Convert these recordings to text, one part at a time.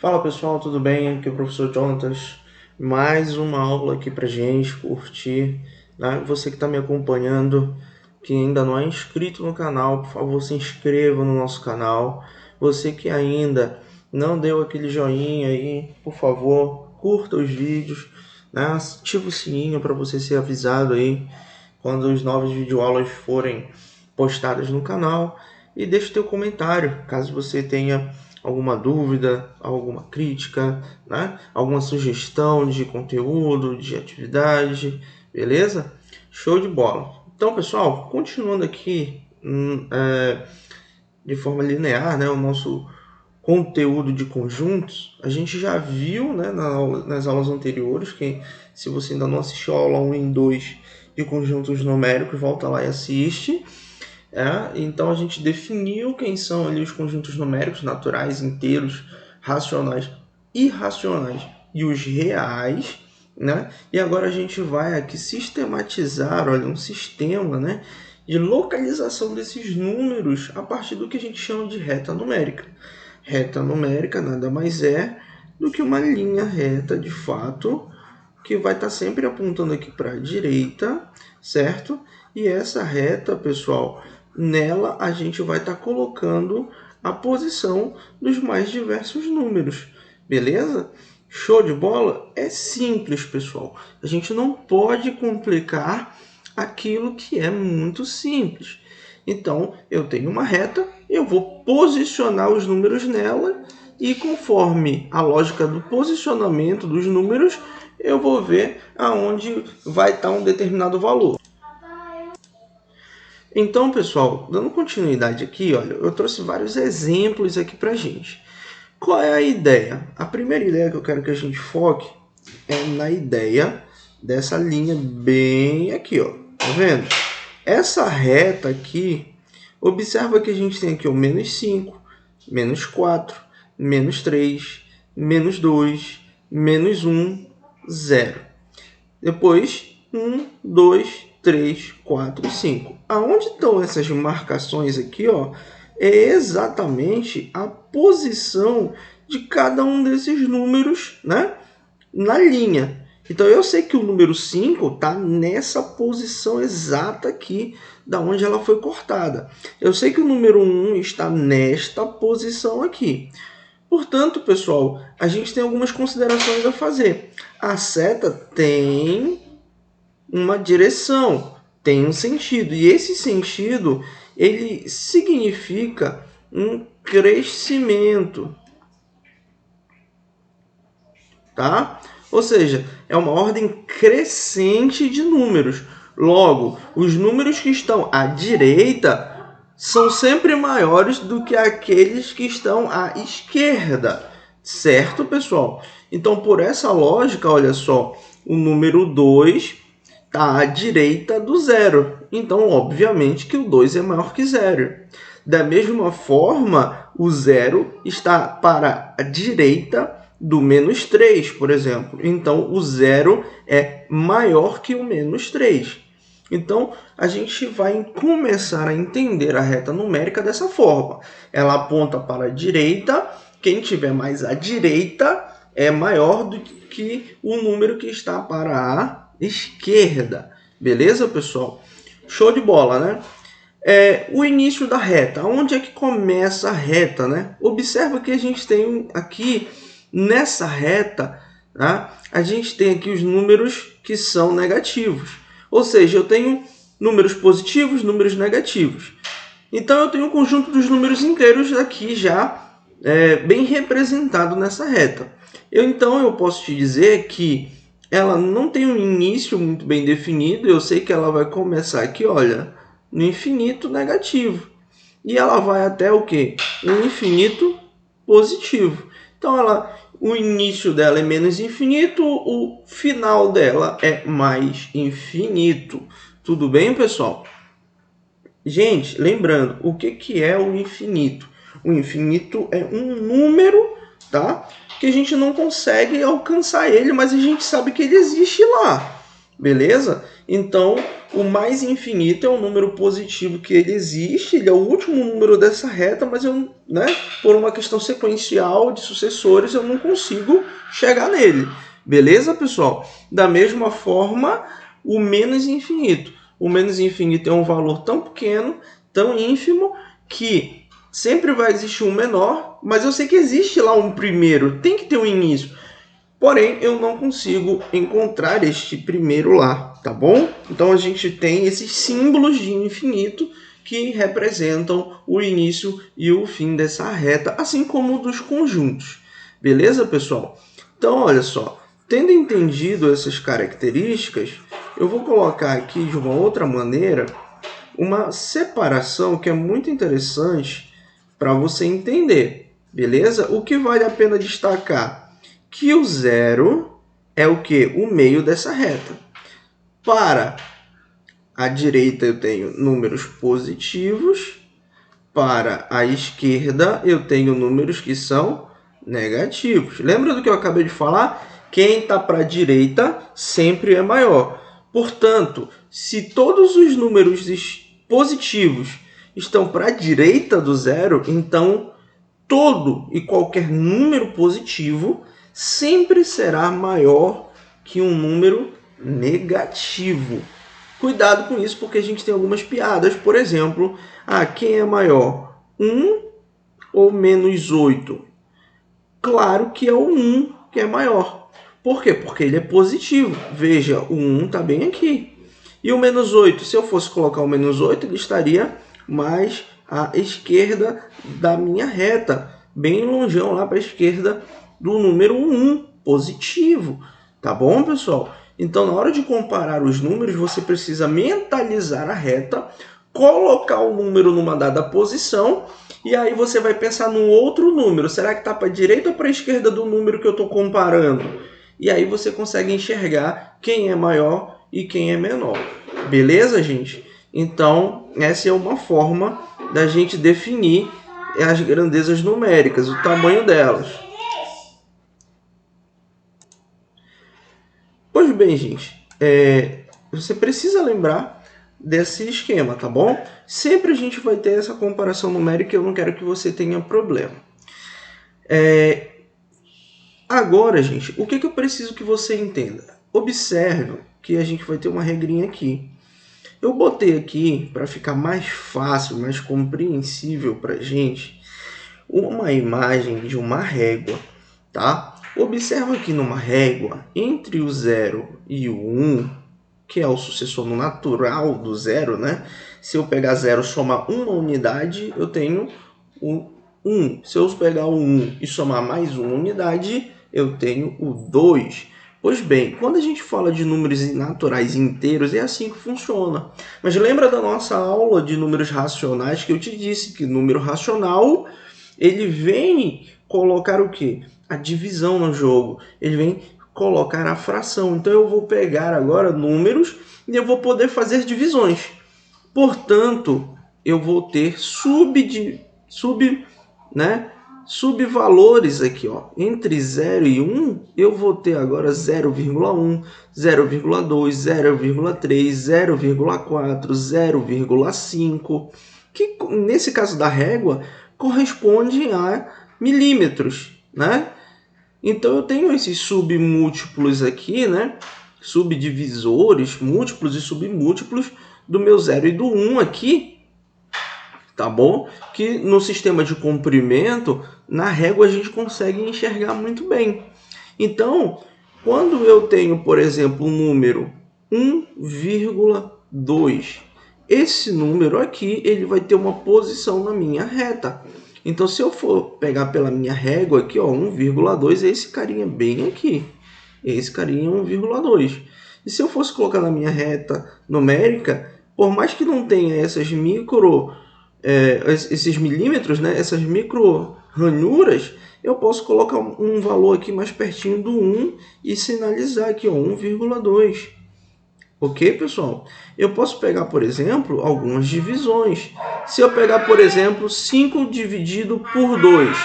Fala pessoal, tudo bem? Aqui é o professor Jonatas. Mais uma aula aqui pra gente curtir, né? Você que está me acompanhando, que ainda não é inscrito no canal, por favor, se inscreva no nosso canal. Você que ainda não deu aquele joinha aí, por favor, curta os vídeos, né? Ativa o sininho para você ser avisado aí quando as novas videoaulas forem postadas no canal. E deixe teu comentário, caso você tenha alguma dúvida, alguma crítica, né? Alguma sugestão de conteúdo, de atividade, beleza? Show de bola! Então, pessoal, continuando aqui de forma linear, né, o nosso conteúdo de conjuntos, a gente já viu, né, nas aulas anteriores, que se você ainda não assistiu a aula 1 e 2 de conjuntos numéricos, volta lá e assiste. Então a gente definiu quem são ali os conjuntos numéricos naturais, inteiros, racionais, irracionais e os reais, né? E agora a gente vai aqui sistematizar, olha, um sistema, né, de localização desses números a partir do que a gente chama de reta numérica. Reta numérica nada mais é do que uma linha reta de fato que vai estar sempre apontando aqui para a direita, certo? E essa reta, pessoal, nela a gente vai estar colocando a posição dos mais diversos números, beleza? Show de bola? É simples, pessoal. A gente não pode complicar aquilo que é muito simples. Então, eu tenho uma reta, eu vou posicionar os números nela e conforme a lógica do posicionamento dos números, eu vou ver aonde vai estar um determinado valor. Então, pessoal, dando continuidade aqui, olha, eu trouxe vários exemplos aqui para a gente. Qual é a ideia? A primeira ideia que eu quero que a gente foque é na ideia dessa linha bem aqui, ó. Tá vendo? Essa reta aqui, observa que a gente tem aqui o menos 5, menos 4, menos 3, menos 2, menos 1, 0. Depois, 1, 2, 3, 4 e 5. Aonde estão essas marcações aqui, ó, é exatamente a posição de cada um desses números, né, na linha. Então, eu sei que o número 5 está nessa posição exata aqui, da onde ela foi cortada. Eu sei que o número 1 está nesta posição aqui. Portanto, pessoal, a gente tem algumas considerações a fazer. A seta tem uma direção, tem um sentido. E esse sentido, ele significa um crescimento. Tá? Ou seja, é uma ordem crescente de números. Logo, os números que estão à direita são sempre maiores do que aqueles que estão à esquerda. Certo, pessoal? Então, por essa lógica, olha só, o número 2 está à direita do zero. Então, obviamente que o 2 é maior que zero. Da mesma forma, o zero está para a direita do menos 3, por exemplo. Então, o zero é maior que o menos 3. Então, a gente vai começar a entender a reta numérica dessa forma. Ela aponta para a direita. Quem tiver mais à direita é maior do que o número que está para a esquerda. Beleza, pessoal? Show de bola, né? O início da reta. Onde é que começa a reta, né? Observa que a gente tem aqui, nessa reta, né, a gente tem aqui os números que são negativos. Ou seja, eu tenho números positivos, números negativos. Então, eu tenho um conjunto dos números inteiros aqui já bem representado nessa reta. Então, eu posso te dizer que ela não tem um início muito bem definido. Eu sei que ela vai começar aqui, olha, no infinito negativo. E ela vai até o quê? No infinito positivo. Então, o início dela é menos infinito, o final dela é mais infinito. Tudo bem, pessoal? Gente, lembrando, o que é o infinito? O infinito é um número, tá? Que a gente não consegue alcançar ele, mas a gente sabe que ele existe lá, beleza? Então, o mais infinito é um número positivo que ele existe, ele é o último número dessa reta, mas eu, né, por uma questão sequencial de sucessores, eu não consigo chegar nele. Beleza, pessoal? Da mesma forma, o menos infinito. O menos infinito é um valor tão pequeno, tão ínfimo, que sempre vai existir um menor, mas eu sei que existe lá um primeiro, tem que ter um início. Porém, eu não consigo encontrar este primeiro lá, tá bom? Então a gente tem esses símbolos de infinito que representam o início e o fim dessa reta, assim como dos conjuntos. Beleza, pessoal? Então, olha só, tendo entendido essas características, eu vou colocar aqui de uma outra maneira uma separação que é muito interessante para você entender, beleza? O que vale a pena destacar? Que o zero é o que? O meio dessa reta. Para a direita eu tenho números positivos, para a esquerda eu tenho números que são negativos. Lembra do que eu acabei de falar? Quem está para a direita sempre é maior. Portanto, se todos os números positivos estão para a direita do zero, então todo e qualquer número positivo sempre será maior que um número negativo. Cuidado com isso, porque a gente tem algumas piadas. Por exemplo, quem é maior? 1 ou menos 8? Claro que é o 1 que é maior. Por quê? Porque ele é positivo. Veja, o 1 está bem aqui. E o menos 8? Se eu fosse colocar o menos 8, ele estaria mais à esquerda da minha reta. Bem longeão lá para a esquerda do número 1, positivo. Tá bom, pessoal? Então, na hora de comparar os números, você precisa mentalizar a reta, colocar o número numa dada posição, e aí você vai pensar num outro número. Será que está para a direita ou para a esquerda do número que eu estou comparando? E aí você consegue enxergar quem é maior e quem é menor. Beleza, gente? Então, essa é uma forma da gente definir as grandezas numéricas, o tamanho delas. Pois bem, gente, você precisa lembrar desse esquema, tá bom? Sempre a gente vai ter essa comparação numérica e eu não quero que você tenha problema. Agora, gente, o que eu preciso que você entenda? Observe que a gente vai ter uma regrinha aqui. Eu botei aqui, para ficar mais fácil, mais compreensível para a gente, uma imagem de uma régua, tá? Observa aqui numa régua, entre o 0 e o 1, que é o sucessor natural do 0, né? Se eu pegar 0 e somar uma unidade, eu tenho o 1. Se eu pegar o 1 e somar mais uma unidade, eu tenho o 2. Pois bem, quando a gente fala de números naturais inteiros, é assim que funciona. Mas lembra da nossa aula de números racionais que eu te disse que número racional, ele vem colocar o quê? A divisão no jogo. Ele vem colocar a fração. Então eu vou pegar agora números e eu vou poder fazer divisões. Portanto, eu vou ter subvalores aqui, ó. Entre 0 e 1, eu vou ter agora 0,1, 0,2, 0,3, 0,4, 0,5, que nesse caso da régua corresponde a milímetros, né? Então eu tenho esses submúltiplos aqui, né? Subdivisores, múltiplos e submúltiplos do meu 0 e do 1 aqui, tá bom? Que no sistema de comprimento, na régua a gente consegue enxergar muito bem. Então, quando eu tenho, por exemplo, o número 1,2, esse número aqui, ele vai ter uma posição na minha reta. Então, se eu for pegar pela minha régua aqui, ó, 1,2 é esse carinha bem aqui. Esse carinha é 1,2. E se eu fosse colocar na minha reta numérica, por mais que não tenha esses milímetros, né, essas micro ranhuras, eu posso colocar um valor aqui mais pertinho do 1 e sinalizar aqui, ó, 1,2. Ok, pessoal? Eu posso pegar, por exemplo, algumas divisões. Se eu pegar, por exemplo, 5 dividido por 2.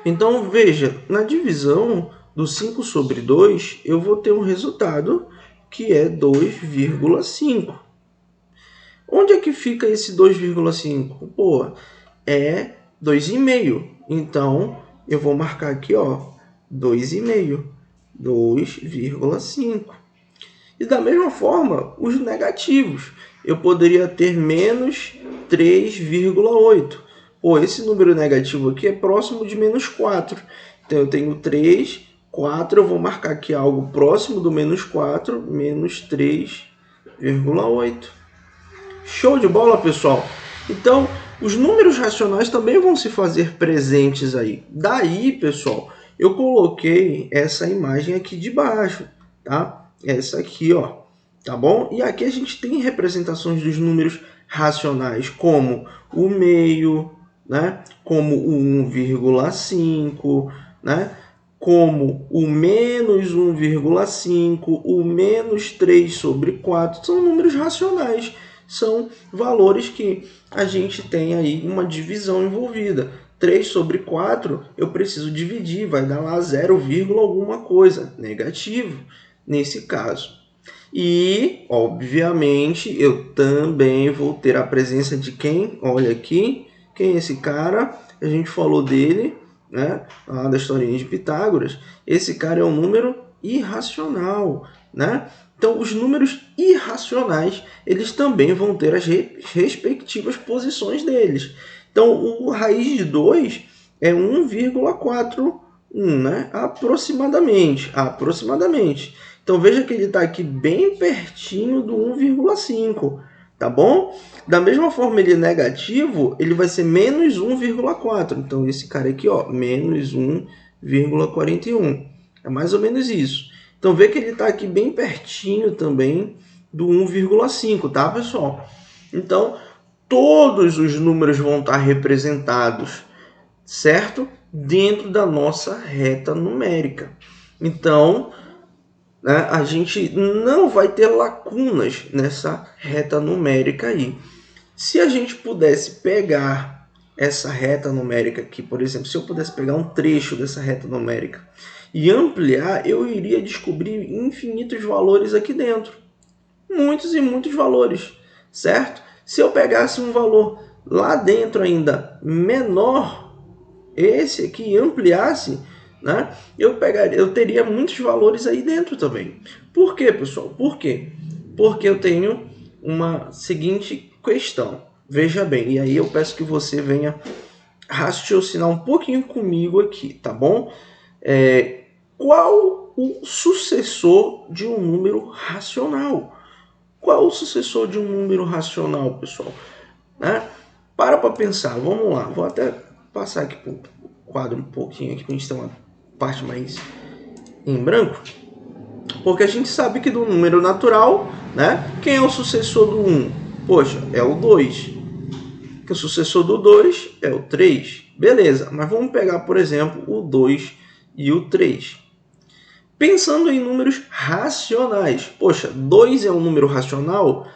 Então, veja, na divisão, do 5 sobre 2, eu vou ter um resultado que é 2,5. Onde é que fica esse 2,5? Pô, é 2,5. Então, eu vou marcar aqui, ó, 2,5. 2,5. E da mesma forma, os negativos. Eu poderia ter menos 3,8. Pô, esse número negativo aqui é próximo de menos 4. Então, eu tenho 3, 4. Eu vou marcar aqui algo próximo do menos 4, menos 3,8. Show de bola, pessoal? Então, os números racionais também vão se fazer presentes aí. Daí, pessoal, eu coloquei essa imagem aqui de baixo, tá? Essa aqui, ó, tá bom? E aqui a gente tem representações dos números racionais, como o meio, né? Como o 1,5, né? Como o menos 1,5, o menos 3 sobre 4, são números racionais. São valores que a gente tem aí uma divisão envolvida. 3 sobre 4 eu preciso dividir, vai dar lá 0, alguma coisa, negativo nesse caso. E, obviamente, eu também vou ter a presença de quem? Olha aqui, quem é esse cara? A gente falou dele, né? Lá da historinha de Pitágoras. Esse cara é um número irracional, né? Então, os números irracionais, eles também vão ter as respectivas posições deles. Então, o raiz de 2 é 1,41, né? Aproximadamente. Então, veja que ele está aqui bem pertinho do 1,5, tá bom? Da mesma forma, ele é negativo, ele vai ser menos 1,4. Então, esse cara aqui, ó, menos 1,41. É mais ou menos isso. Então, vê que ele está aqui bem pertinho também do 1,5, tá, pessoal? Então, todos os números vão estar representados, certo? Dentro da nossa reta numérica. Então, né, a gente não vai ter lacunas nessa reta numérica aí. Se a gente pudesse pegar essa reta numérica aqui, por exemplo, se eu pudesse pegar um trecho dessa reta numérica e ampliar, eu iria descobrir infinitos valores aqui dentro. Muitos e muitos valores, certo? Se eu pegasse um valor lá dentro ainda menor, esse aqui, e ampliasse, né, eu teria muitos valores aí dentro também. Por quê, pessoal? Por quê? Porque eu tenho uma seguinte questão. Veja bem, e aí eu peço que você venha raciocinar um pouquinho comigo aqui, tá bom? Qual o sucessor de um número racional? Qual o sucessor de um número racional, pessoal? Né? Para pensar, vamos lá. Vou até passar aqui para o quadro um pouquinho aqui para a gente ter uma parte mais em branco. Porque a gente sabe que do número natural, né? Quem é o sucessor do 1? Poxa, é o 2. Que o sucessor do 2 é o 3. Beleza, mas vamos pegar, por exemplo, o 2 e o 3. Pensando em números racionais. Poxa, 2 é um número racional?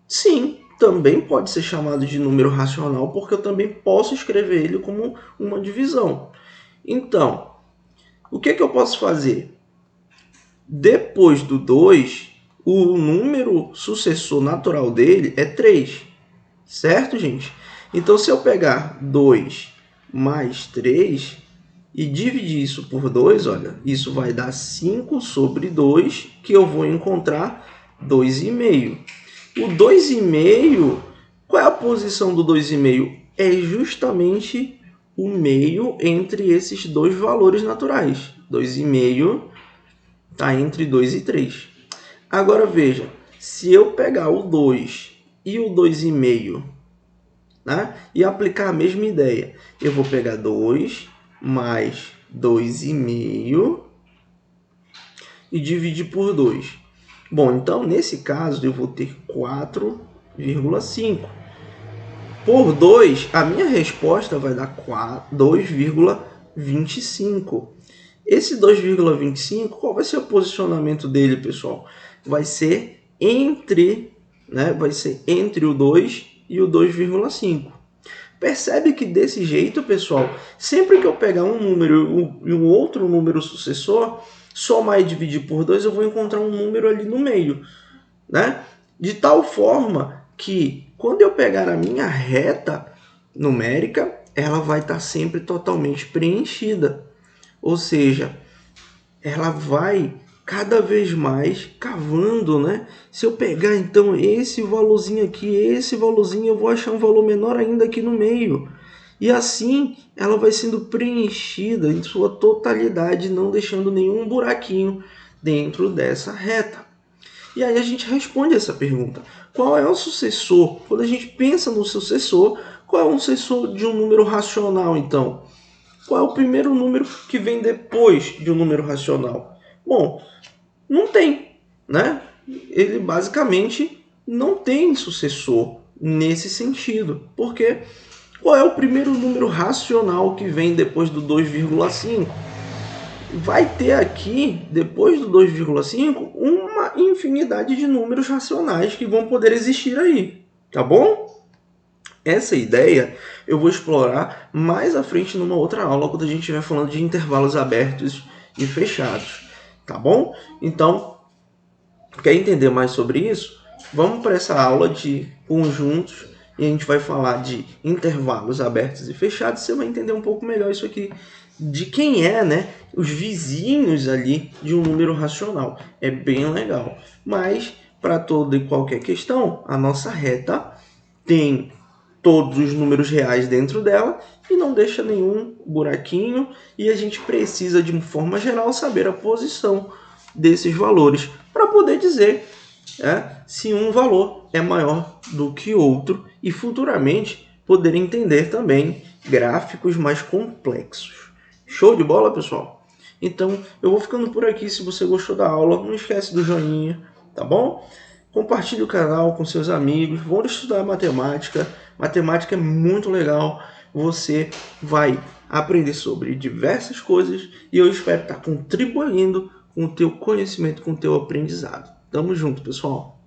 Sim, também pode ser chamado de número racional, porque eu também posso escrever ele como uma divisão. Então, o que eu posso fazer? Depois do 2, o número sucessor natural dele é 3. Certo, gente? Então, se eu pegar 2 mais 3 e dividir isso por 2, olha, isso vai dar 5 sobre 2, que eu vou encontrar 2,5. O 2,5, qual é a posição do 2,5? É justamente o meio entre esses dois valores naturais. 2,5 está entre 2 e 3. Agora veja, se eu pegar o 2 e o 2,5, né, e aplicar a mesma ideia, eu vou pegar 2 mais 2,5 e dividir por 2. Bom, então nesse caso eu vou ter 4,5. Por 2, a minha resposta vai dar 2,25. Esse 2,25, qual vai ser o posicionamento dele, pessoal? Vai ser entre o 2 e o 2,5. Percebe que desse jeito, pessoal, sempre que eu pegar um número e um outro número sucessor, somar e dividir por 2, eu vou encontrar um número ali no meio, né? De tal forma que quando eu pegar a minha reta numérica, ela vai estar sempre totalmente preenchida. Ou seja, ela vai cada vez mais cavando, né? Se eu pegar então esse valorzinho aqui, esse valorzinho, eu vou achar um valor menor ainda aqui no meio. E assim ela vai sendo preenchida em sua totalidade, não deixando nenhum buraquinho dentro dessa reta. E aí a gente responde essa pergunta. Qual é o sucessor? Quando a gente pensa no sucessor, qual é o sucessor de um número racional, então? Qual é o primeiro número que vem depois de um número racional? Bom, não tem, né? Ele basicamente não tem sucessor nesse sentido. Porque qual é o primeiro número racional que vem depois do 2,5? Vai ter aqui, depois do 2,5, uma infinidade de números racionais que vão poder existir aí, tá bom? Essa ideia eu vou explorar mais à frente numa outra aula, quando a gente estiver falando de intervalos abertos e fechados, tá bom? Então, quer entender mais sobre isso? Vamos para essa aula de conjuntos e a gente vai falar de intervalos abertos e fechados. Você vai entender um pouco melhor isso aqui, de quem é, né, os vizinhos ali de um número racional. É bem legal. Mas, para toda e qualquer questão, a nossa reta tem todos os números reais dentro dela e não deixa nenhum buraquinho, e a gente precisa, de uma forma geral, saber a posição desses valores para poder dizer se um valor é maior do que outro e futuramente poder entender também gráficos mais complexos. Show de bola, pessoal? Então eu vou ficando por aqui. Se você gostou da aula, não esquece do joinha, tá bom? Compartilhe o canal com seus amigos. Vão estudar matemática. Matemática é muito legal. Você vai aprender sobre diversas coisas e eu espero estar contribuindo com o teu conhecimento, com o teu aprendizado. Tamo junto, pessoal!